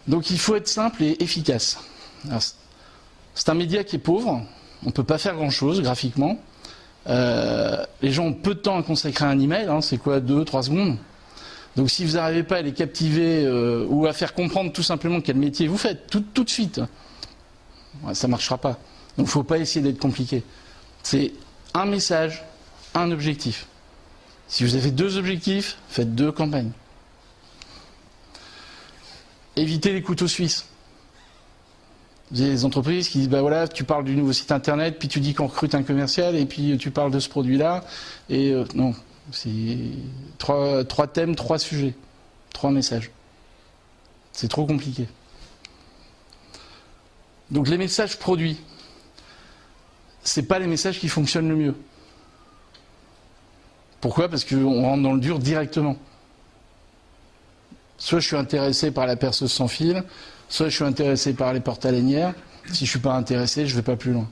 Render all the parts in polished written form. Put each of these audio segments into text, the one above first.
Donc il faut être simple et efficace. C'est un média qui est pauvre, on ne peut pas faire grand-chose graphiquement. Les gens ont peu de temps à consacrer à un email, hein, c'est quoi, 2-3 secondes. Donc si vous n'arrivez pas à les captiver ou à faire comprendre tout simplement quel métier vous faites, tout de suite, ça ne marchera pas. Donc il ne faut pas essayer d'être compliqué. C'est un message, un objectif. Si vous avez 2 objectifs, faites 2 campagnes. Évitez les couteaux suisses. Vous avez des entreprises qui disent, bah voilà, tu parles du nouveau site internet, puis tu dis qu'on recrute un commercial, et puis tu parles de ce produit-là. Et non, c'est 3 thèmes, 3 sujets, 3 messages. C'est trop compliqué. Donc les messages produits, c'est pas les messages qui fonctionnent le mieux. Pourquoi ? Parce qu'on rentre dans le dur directement. Soit je suis intéressé par la perceuse sans fil, soit je suis intéressé par les portes à lanière. Si je ne suis pas intéressé, je ne vais pas plus loin.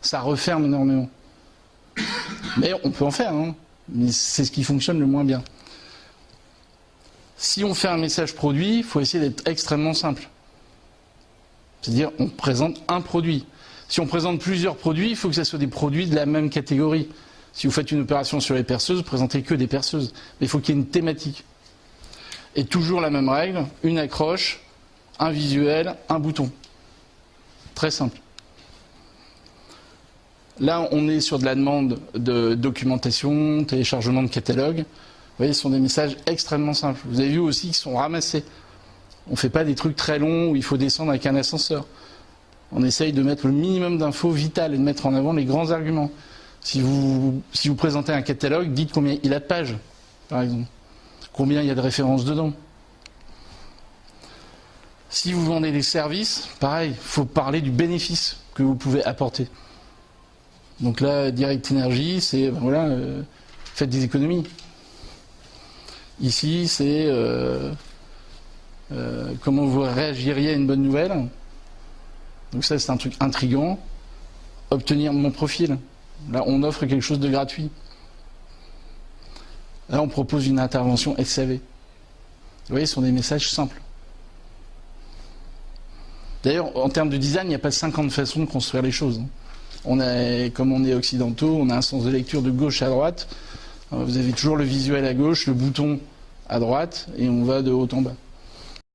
Ça referme énormément. Mais on peut en faire, hein. Mais c'est ce qui fonctionne le moins bien. Si on fait un message produit, il faut essayer d'être extrêmement simple. C'est-à-dire, on présente un produit. Si on présente plusieurs produits, il faut que ce soit des produits de la même catégorie. Si vous faites une opération sur les perceuses, vous ne présentez que des perceuses. Mais il faut qu'il y ait une thématique. Et toujours la même règle, une accroche, un visuel, un bouton. Très simple. Là, on est sur de la demande de documentation, téléchargement de catalogue. Vous voyez, ce sont des messages extrêmement simples. Vous avez vu aussi qu'ils sont ramassés. On ne fait pas des trucs très longs où il faut descendre avec un ascenseur. On essaye de mettre le minimum d'infos vitales et de mettre en avant les grands arguments. Si vous présentez un catalogue, dites combien il a de pages, par exemple. Combien il y a de références dedans. Si vous vendez des services, pareil, il faut parler du bénéfice que vous pouvez apporter. Donc là, Direct Energy, c'est, ben voilà, faites des économies. Ici, c'est comment vous réagiriez à une bonne nouvelle. Donc ça, c'est un truc intriguant. Obtenir mon profil. Là, on offre quelque chose de gratuit. Là, on propose une intervention SAV. Vous voyez, ce sont des messages simples. D'ailleurs, en termes de design, il n'y a pas 50 façons de construire les choses. Comme on est occidentaux, on a un sens de lecture de gauche à droite. Vous avez toujours le visuel à gauche, le bouton à droite, et on va de haut en bas.